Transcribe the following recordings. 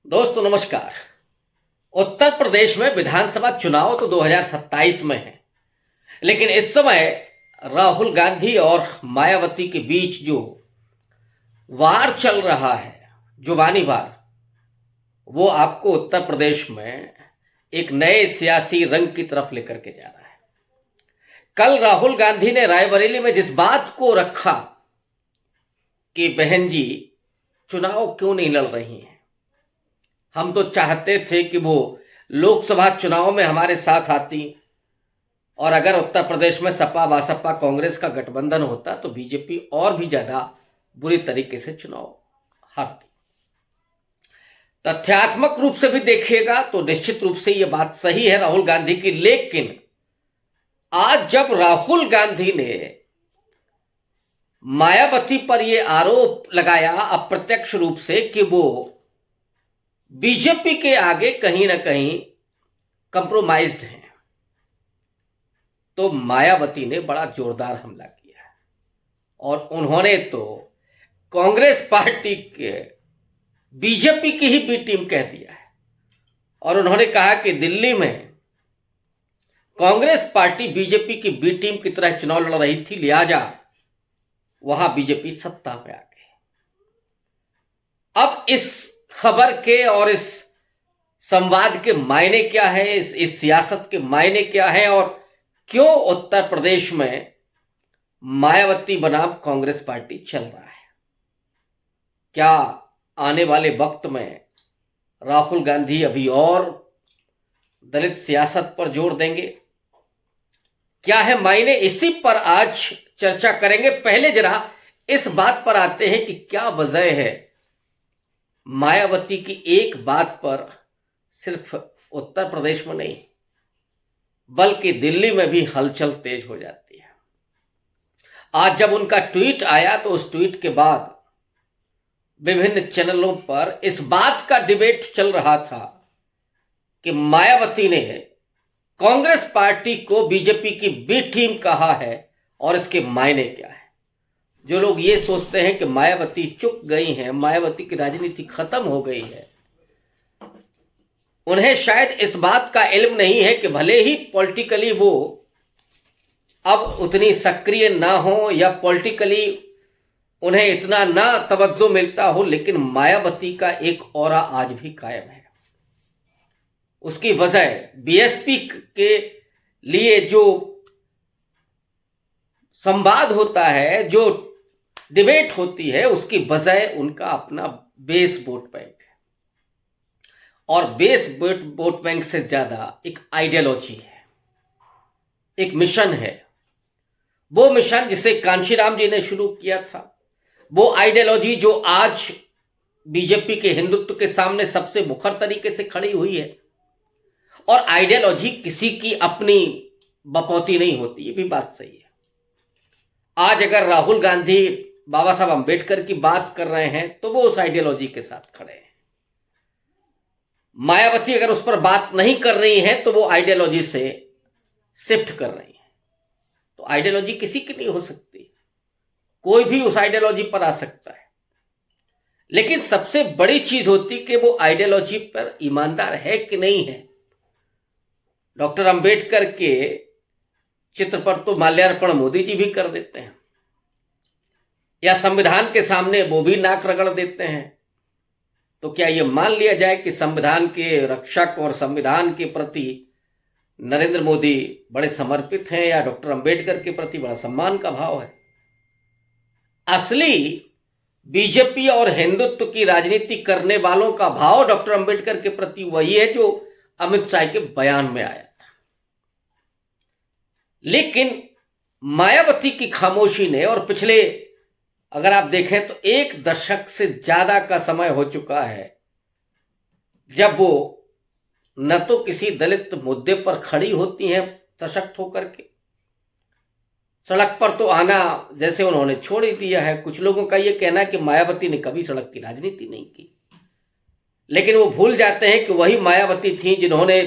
दोस्तों नमस्कार। उत्तर प्रदेश में विधानसभा चुनाव तो 2027 में है, लेकिन इस समय राहुल गांधी और मायावती के बीच जो वार चल रहा है, जुबानी वार, वो आपको उत्तर प्रदेश में एक नए सियासी रंग की तरफ लेकर के जा रहा है। कल राहुल गांधी ने रायबरेली में जिस बात को रखा कि बहन जी चुनाव क्यों नहीं लड़ रही हैं, हम तो चाहते थे कि वो लोकसभा चुनाव में हमारे साथ आती, और अगर उत्तर प्रदेश में सपा बसपा कांग्रेस का गठबंधन होता तो बीजेपी और भी ज्यादा बुरी तरीके से चुनाव हारती। तथ्यात्मक रूप से भी देखिएगा तो निश्चित रूप से यह बात सही है राहुल गांधी की, लेकिन आज जब राहुल गांधी ने मायावती पर यह आरोप लगाया अप्रत्यक्ष रूप से कि वो बीजेपी के आगे कहीं ना कहीं कंप्रोमाइज्ड हैं, तो मायावती ने बड़ा जोरदार हमला किया और उन्होंने तो कांग्रेस पार्टी के बीजेपी की ही बी टीम कह दिया है। और उन्होंने कहा कि दिल्ली में कांग्रेस पार्टी बीजेपी की बी टीम की तरह चुनाव लड़ रही थी, लिहाजा वहां बीजेपी सत्ता में आ गई। अब इस खबर के और इस संवाद के मायने क्या है, इस सियासत के मायने क्या है, और क्यों उत्तर प्रदेश में मायावती बनाम कांग्रेस पार्टी चल रहा है? क्या आने वाले वक्त में राहुल गांधी अभी और दलित सियासत पर जोर देंगे? क्या है मायने, इसी पर आज चर्चा करेंगे। पहले जरा इस बात पर आते हैं कि क्या वजह है मायावती की एक बात पर सिर्फ उत्तर प्रदेश में नहीं बल्कि दिल्ली में भी हलचल तेज हो जाती है। आज जब उनका ट्वीट आया तो उस ट्वीट के बाद विभिन्न चैनलों पर इस बात का डिबेट चल रहा था कि मायावती ने कांग्रेस पार्टी को बीजेपी की बी टीम कहा है और इसके मायने क्या है। जो लोग ये सोचते हैं कि मायावती चुक गई हैं, मायावती की राजनीति खत्म हो गई है, उन्हें शायद इस बात का इल्म नहीं है कि भले ही पॉलिटिकली वो अब उतनी सक्रिय ना हो या पॉलिटिकली उन्हें इतना ना तवज्जो मिलता हो, लेकिन मायावती का एक ऑरा आज भी कायम है। उसकी वजह बीएसपी के लिए जो संवाद होता है, जो डिबेट होती है, उसकी वजह उनका अपना बेस वोट बैंक है। और बेस वोट बैंक से ज्यादा एक आइडियोलॉजी है, एक मिशन है। वो मिशन जिसे कांशीराम जी ने शुरू किया था, वो आइडियोलॉजी जो आज बीजेपी के हिंदुत्व के सामने सबसे मुखर तरीके से खड़ी हुई है। और आइडियोलॉजी किसी की अपनी बपौती नहीं होती, ये भी बात सही है। आज अगर राहुल गांधी बाबा साहब अंबेडकर की बात कर रहे हैं तो वो उस आइडियोलॉजी के साथ खड़े हैं। मायावती अगर उस पर बात नहीं कर रही है तो वो आइडियोलॉजी से शिफ्ट कर रही है। तो आइडियोलॉजी किसी की नहीं हो सकती, कोई भी उस आइडियोलॉजी पर आ सकता है, लेकिन सबसे बड़ी चीज होती कि वो आइडियोलॉजी पर ईमानदार है कि नहीं है। डॉक्टर अंबेडकर के चित्र पर तो माल्यार्पण मोदी जी भी कर देते हैं, या संविधान के सामने वो भी नाक रगड़ देते हैं। तो क्या ये मान लिया जाए कि संविधान के रक्षक और संविधान के प्रति नरेंद्र मोदी बड़े समर्पित हैं, या डॉक्टर अंबेडकर के प्रति बड़ा सम्मान का भाव है? असली बीजेपी और हिंदुत्व की राजनीति करने वालों का भाव डॉक्टर अंबेडकर के प्रति वही है जो अमित शाह के बयान में आया था। लेकिन मायावती की खामोशी ने, और पिछले अगर आप देखें तो एक दशक से ज्यादा का समय हो चुका है जब वो न तो किसी दलित मुद्दे पर खड़ी होती हैं सशक्त होकर के, सड़क पर तो आना जैसे उन्होंने छोड़ ही दिया है। कुछ लोगों का ये कहना है कि मायावती ने कभी सड़क की राजनीति नहीं की, लेकिन वो भूल जाते हैं कि वही मायावती थी जिन्होंने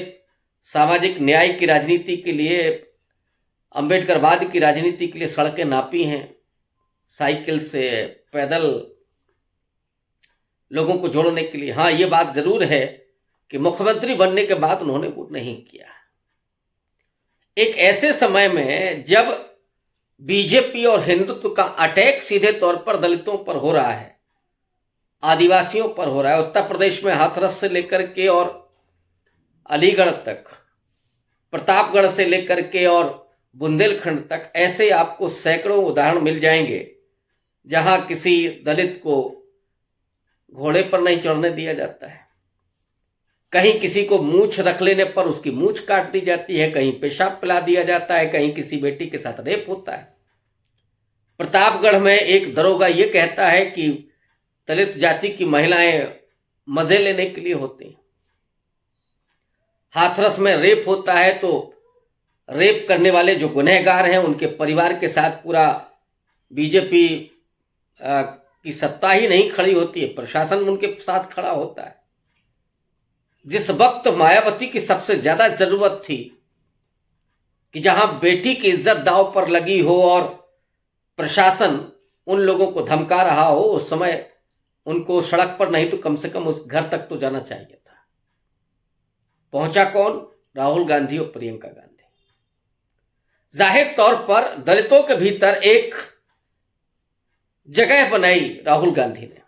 सामाजिक न्याय की राजनीति के लिए, अंबेडकरवाद की राजनीति के लिए सड़कें नापी हैं, साइकिल से, पैदल, लोगों को जोड़ने के लिए। हाँ, ये बात जरूर है कि मुख्यमंत्री बनने के बाद उन्होंने वो नहीं किया। एक ऐसे समय में जब बीजेपी और हिंदुत्व का अटैक सीधे तौर पर दलितों पर हो रहा है, आदिवासियों पर हो रहा है, उत्तर प्रदेश में हाथरस से लेकर के और अलीगढ़ तक, प्रतापगढ़ से लेकर के और बुंदेलखंड तक, ऐसे आपको सैकड़ों उदाहरण मिल जाएंगे जहां किसी दलित को घोड़े पर नहीं चढ़ने दिया जाता है, कहीं किसी को मूंछ रख लेने पर उसकी मूंछ काट दी जाती है, कहीं पेशाब पिला दिया जाता है, कहीं किसी बेटी के साथ रेप होता है। प्रतापगढ़ में एक दरोगा ये कहता है कि दलित जाति की महिलाएं मजे लेने के लिए होती हैं। हाथरस में रेप होता है तो रेप करने वाले जो गुनहगार हैं उनके परिवार के साथ पूरा बीजेपी की सत्ता ही नहीं खड़ी होती है, प्रशासन उनके साथ खड़ा होता है। जिस वक्त मायावती की सबसे ज्यादा जरूरत थी कि जहां बेटी की इज्जत दांव पर लगी हो और प्रशासन उन लोगों को धमका रहा हो, उस समय उनको सड़क पर नहीं तो कम से कम उस घर तक तो जाना चाहिए था। पहुंचा कौन? राहुल गांधी और प्रियंका गांधी। जाहिर तौर पर दलितों के भीतर एक जगह बनाई राहुल गांधी ने,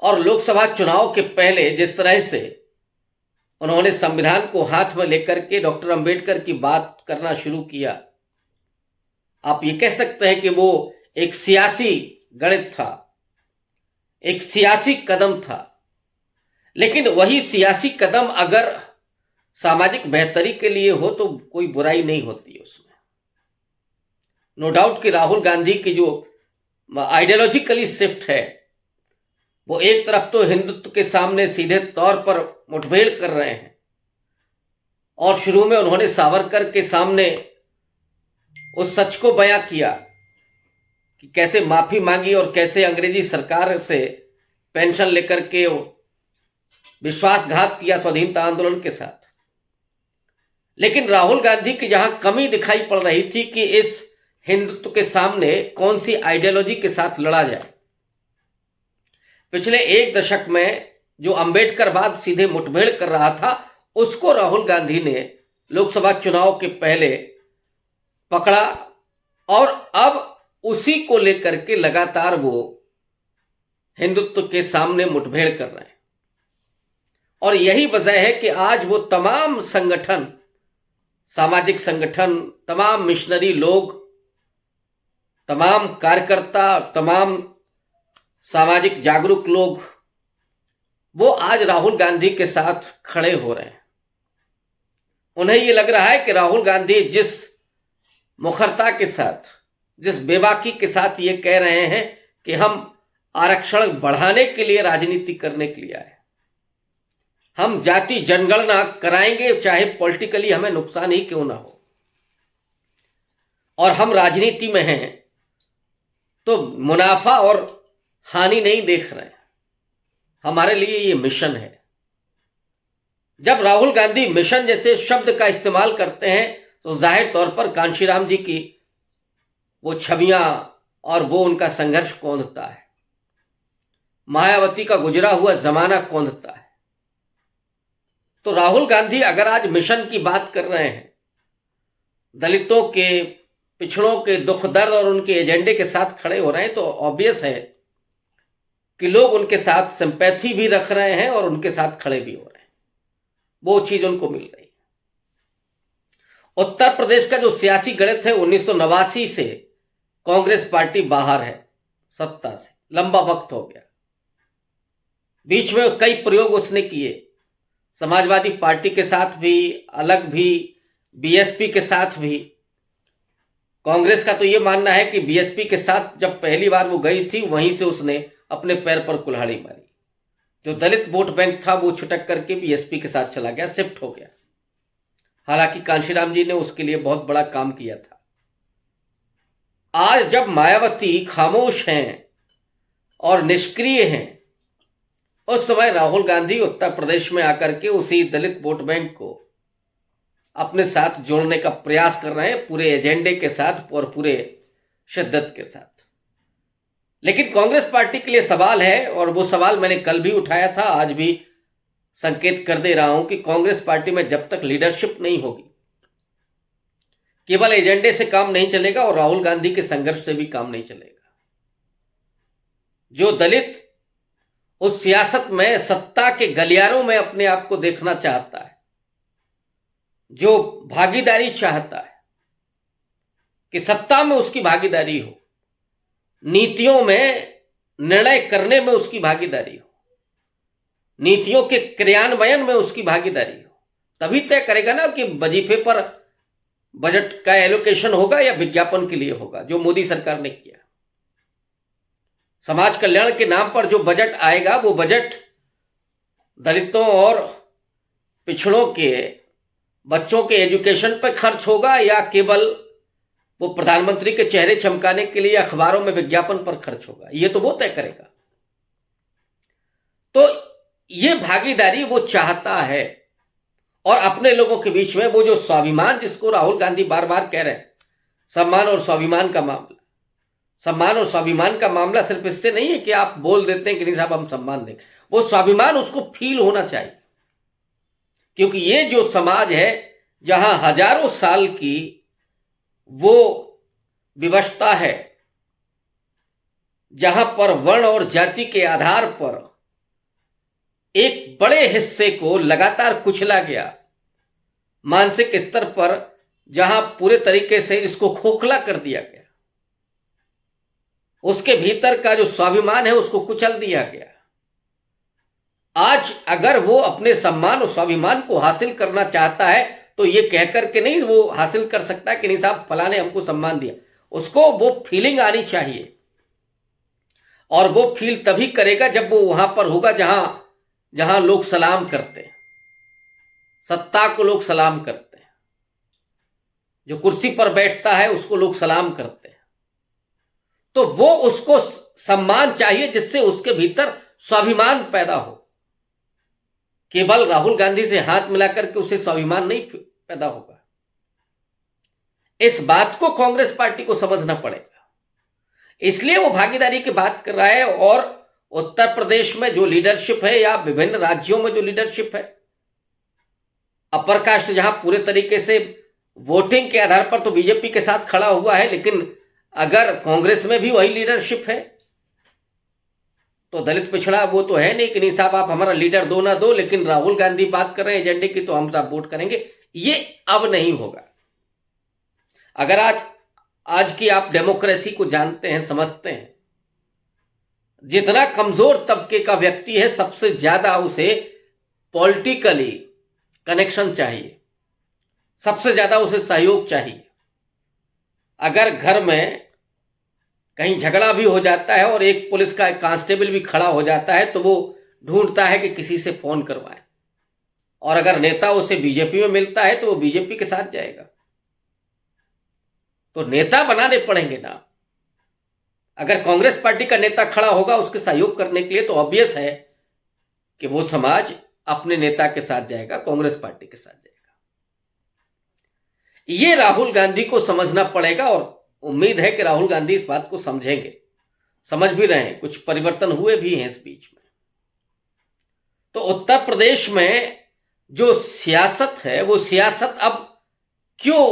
और लोकसभा चुनाव के पहले जिस तरह से उन्होंने संविधान को हाथ में लेकर के डॉक्टर अंबेडकर की बात करना शुरू किया, आप ये कह सकते हैं कि वो एक सियासी गणित था, एक सियासी कदम था। लेकिन वही सियासी कदम अगर सामाजिक बेहतरी के लिए हो तो कोई बुराई नहीं होती उसमें। नो डाउट कि राहुल गांधी की जो आइडियोलॉजिकली शिफ्ट है, वो एक तरफ तो हिंदुत्व के सामने सीधे तौर पर मुठभेड़ कर रहे हैं, और शुरू में उन्होंने सावरकर के सामने उस सच को बयां किया कि कैसे माफी मांगी और कैसे अंग्रेजी सरकार से पेंशन लेकर के विश्वासघात किया स्वाधीनता आंदोलन के साथ। लेकिन राहुल गांधी की जहां कमी दिखाई पड़ रही थी कि इस हिंदुत्व के सामने कौन सी आइडियोलॉजी के साथ लड़ा जाए, पिछले एक दशक में जो अंबेडकरवाद सीधे मुठभेड़ कर रहा था, उसको राहुल गांधी ने लोकसभा चुनाव के पहले पकड़ा, और अब उसी को लेकर के लगातार वो हिंदुत्व के सामने मुठभेड़ कर रहे हैं। और यही वजह है कि आज वो तमाम संगठन, सामाजिक संगठन, तमाम मिशनरी लोग, तमाम कार्यकर्ता, तमाम सामाजिक जागरूक लोग, वो आज राहुल गांधी के साथ खड़े हो रहे हैं। उन्हें ये लग रहा है कि राहुल गांधी जिस मुखरता के साथ, जिस बेबाकी के साथ ये कह रहे हैं कि हम आरक्षण बढ़ाने के लिए राजनीति करने के लिए आए, हम जाति जनगणना कराएंगे चाहे पॉलिटिकली हमें नुकसान ही क्यों ना हो, और हम राजनीति में हैं तो मुनाफा और हानि नहीं देख रहे हैं, हमारे लिए ये मिशन है। जब राहुल गांधी मिशन जैसे शब्द का इस्तेमाल करते हैं तो जाहिर तौर पर कांशीराम जी की वो छवियां और वो उनका संघर्ष कौंधता है, मायावती का गुजरा हुआ जमाना कौंधता है। तो राहुल गांधी अगर आज मिशन की बात कर रहे हैं, दलितों के, पिछड़ों के दुख दर्द और उनके एजेंडे के साथ खड़े हो रहे हैं, तो ऑब्वियस है कि लोग उनके साथ सिंपैथी भी रख रहे हैं और उनके साथ खड़े भी हो रहे हैं, वो चीज उनको मिल रही है। उत्तर प्रदेश का जो सियासी गणित है, 1989 से कांग्रेस पार्टी बाहर है सत्ता से, लंबा वक्त हो गया। बीच में कई प्रयोग उसने किए, समाजवादी पार्टी के साथ भी, अलग भी, बीएसपी के साथ भी। कांग्रेस का तो ये मानना है कि बीएसपी के साथ जब पहली बार वो गई थी, वहीं से उसने अपने पैर पर कुल्हाड़ी मारी। जो दलित वोट बैंक था वो छुटक करके बीएसपी के साथ चला गया, शिफ्ट हो गया। हालांकि कांशीराम जी ने उसके लिए बहुत बड़ा काम किया था। आज जब मायावती खामोश हैं और निष्क्रिय हैं, उस समय राहुल गांधी उत्तर प्रदेश में आकर के उसी दलित वोट बैंक को अपने साथ जोड़ने का प्रयास कर रहे हैं, पूरे एजेंडे के साथ और पूरे शिद्दत के साथ। लेकिन कांग्रेस पार्टी के लिए सवाल है, और वो सवाल मैंने कल भी उठाया था, आज भी संकेत कर दे रहा हूं कि कांग्रेस पार्टी में जब तक लीडरशिप नहीं होगी, केवल एजेंडे से काम नहीं चलेगा और राहुल गांधी के संघर्ष से भी काम नहीं चलेगा। जो दलित उस सियासत में सत्ता के गलियारों में अपने आप को देखना चाहता है, जो भागीदारी चाहता है कि सत्ता में उसकी भागीदारी हो, नीतियों में निर्णय करने में उसकी भागीदारी हो, नीतियों के क्रियान्वयन में उसकी भागीदारी हो, तभी तय करेगा ना कि वजीफे पर बजट का एलोकेशन होगा या विज्ञापन के लिए होगा, जो मोदी सरकार ने किया। समाज कल्याण के नाम पर जो बजट आएगा, वो बजट दलितों और पिछड़ों के बच्चों के एजुकेशन पर खर्च होगा या केवल वो प्रधानमंत्री के चेहरे चमकाने के लिए अखबारों में विज्ञापन पर खर्च होगा, ये तो वो तय करेगा। तो ये भागीदारी वो चाहता है। और अपने लोगों के बीच में वो जो स्वाभिमान, जिसको राहुल गांधी बार बार कह रहे हैं, सम्मान और स्वाभिमान का मामला, सम्मान और स्वाभिमान का मामला सिर्फ इससे नहीं है कि आप बोल देते हैं कि नहीं साहब हम सम्मान दें, वो स्वाभिमान उसको फील होना चाहिए। क्योंकि ये जो समाज है जहां हजारों साल की वो विवशता है, जहां पर वर्ण और जाति के आधार पर एक बड़े हिस्से को लगातार कुचला गया, मानसिक स्तर पर जहां पूरे तरीके से इसको खोखला कर दिया गया, उसके भीतर का जो स्वाभिमान है उसको कुचल दिया गया। आज अगर वो अपने सम्मान और स्वाभिमान को हासिल करना चाहता है तो ये कहकर के नहीं वो हासिल कर सकता कि नहीं साहब फलाने हमको सम्मान दिया, उसको वो फीलिंग आनी चाहिए। और वो फील तभी करेगा जब वो वहां पर होगा जहां लोग सलाम करते हैं, सत्ता को लोग सलाम करते हैं, जो कुर्सी पर बैठता है उसको लोग सलाम करते हैं। तो वो उसको सम्मान चाहिए जिससे उसके भीतर स्वाभिमान पैदा हो। केवल राहुल गांधी से हाथ मिलाकर के उसे स्वाभिमान नहीं पैदा होगा। इस बात को कांग्रेस पार्टी को समझना पड़ेगा, इसलिए वो भागीदारी की बात कर रहा है। और उत्तर प्रदेश में जो लीडरशिप है या विभिन्न राज्यों में जो लीडरशिप है, अपर कास्ट जहां पूरे तरीके से वोटिंग के आधार पर तो बीजेपी के साथ खड़ा हुआ है, लेकिन अगर कांग्रेस में भी वही लीडरशिप है तो दलित पिछड़ा वो तो है नहीं कि नहीं साहब आप हमारा लीडर दो ना दो, लेकिन राहुल गांधी बात कर रहे हैं एजेंडे की तो हम सब वोट करेंगे, ये अब नहीं होगा। अगर आज की आप डेमोक्रेसी को जानते हैं, समझते हैं, जितना कमजोर तबके का व्यक्ति है सबसे ज्यादा उसे पॉलिटिकली कनेक्शन चाहिए, सबसे ज्यादा उसे सहयोग चाहिए। अगर घर में कहीं झगड़ा भी हो जाता है और एक पुलिस का कांस्टेबल भी खड़ा हो जाता है तो वो ढूंढता है कि किसी से फोन करवाए, और अगर नेता उसे बीजेपी में मिलता है तो वो बीजेपी के साथ जाएगा। तो नेता बनाने पड़ेंगे ना। अगर कांग्रेस पार्टी का नेता खड़ा होगा उसके सहयोग करने के लिए तो ऑब्वियस है कि वो समाज अपने नेता के साथ जाएगा, कांग्रेस पार्टी के साथ जाएगा। ये राहुल गांधी को समझना पड़ेगा और उम्मीद है कि राहुल गांधी इस बात को समझेंगे, समझ भी रहे हैं, कुछ परिवर्तन हुए भी हैं इस बीच में। तो उत्तर प्रदेश में जो सियासत है वो सियासत अब क्यों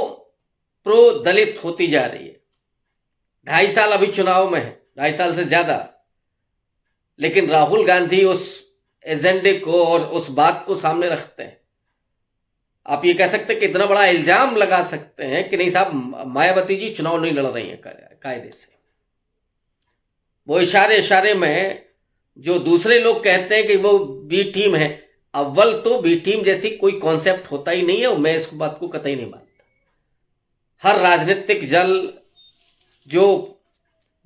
प्रो दलित होती जा रही है? 2.5 साल अभी चुनाव में है, 2.5 साल से ज्यादा, लेकिन राहुल गांधी उस एजेंडे को और उस बात को सामने रखते हैं। आप ये कह सकते हैं कि इतना बड़ा इल्जाम लगा सकते हैं कि नहीं साहब मायावती जी चुनाव नहीं लड़ रही है कायदे से। वो इशारे में जो दूसरे लोग कहते हैं कि वो बी टीम है, अव्वल तो बी टीम जैसी कोई कॉन्सेप्ट होता ही नहीं है, और मैं इस बात को कतई नहीं मानता। हर राजनीतिक दल जो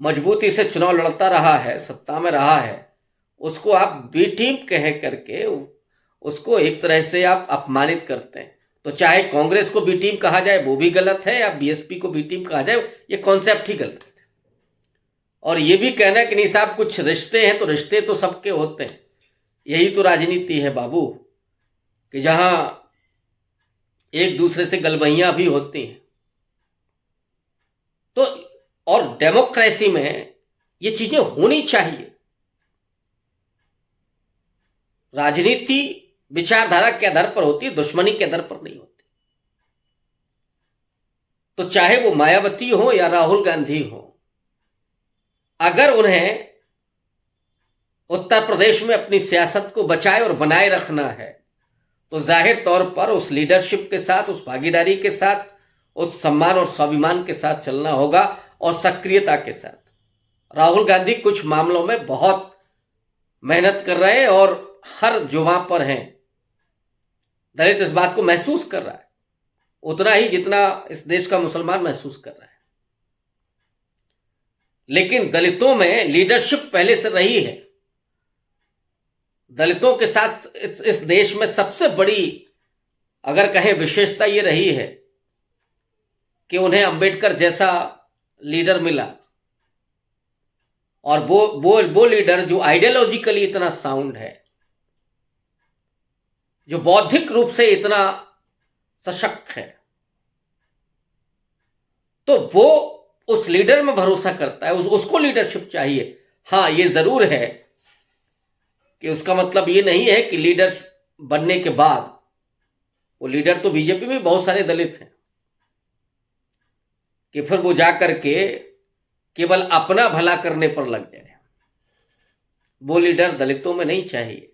मजबूती से चुनाव लड़ता रहा है, सत्ता में रहा है, उसको आप बी टीम कह करके उसको एक तरह से आप अपमानित करते हैं। तो चाहे कांग्रेस को बी टीम कहा जाए वो भी गलत है, या बीएसपी को बी टीम कहा जाए, ये कॉन्सेप्ट ही गलत है। और ये भी कहना कि नहीं साहब कुछ रिश्ते हैं, तो रिश्ते तो सबके होते हैं, यही तो राजनीति है बाबू, कि जहां एक दूसरे से गलबहियां भी होती हैं। तो और डेमोक्रेसी में ये चीजें होनी चाहिए। राजनीति विचारधारा के आधार पर होती है, दुश्मनी के आधार पर नहीं होती। तो चाहे वो मायावती हो या राहुल गांधी हो, अगर उन्हें उत्तर प्रदेश में अपनी सियासत को बचाए और बनाए रखना है तो जाहिर तौर पर उस लीडरशिप के साथ, उस भागीदारी के साथ, उस सम्मान और स्वाभिमान के साथ चलना होगा और सक्रियता के साथ। राहुल गांधी कुछ मामलों में बहुत मेहनत कर रहे हैं और हर जुबां पर हैं। दलित इस बात को महसूस कर रहा है उतना ही जितना इस देश का मुसलमान महसूस कर रहा है। लेकिन दलितों में लीडरशिप पहले से रही है। दलितों के साथ इस देश में सबसे बड़ी अगर कहें विशेषता ये रही है कि उन्हें अंबेडकर जैसा लीडर मिला, और वो लीडर जो आइडियोलॉजिकली इतना साउंड है, जो बौद्धिक रूप से इतना सशक्त है, तो वो उस लीडर में भरोसा करता है, उसको लीडरशिप चाहिए। हाँ, ये जरूर है कि उसका मतलब ये नहीं है कि लीडर बनने के बाद, वो लीडर तो बीजेपी में बहुत सारे दलित हैं, कि फिर वो जाकर के केवल अपना भला करने पर लग जाए। वो लीडर दलितों में नहीं चाहिए।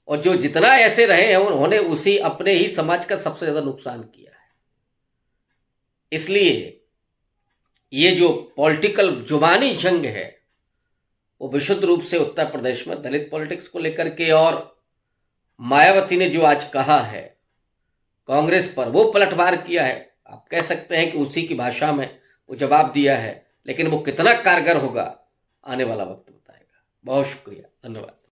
और जो जितना ऐसे रहे हैं उन्होंने उसी अपने ही समाज का सबसे ज्यादा नुकसान किया है। इसलिए ये जो पॉलिटिकल जुबानी जंग है वो विशुद्ध रूप से उत्तर प्रदेश में दलित पॉलिटिक्स को लेकर के, और मायावती ने जो आज कहा है कांग्रेस पर, वो पलटवार किया है। आप कह सकते हैं कि उसी की भाषा में वो जवाब दिया है, लेकिन वो कितना कारगर होगा आने वाला वक्त बताएगा। बहुत शुक्रिया, धन्यवाद।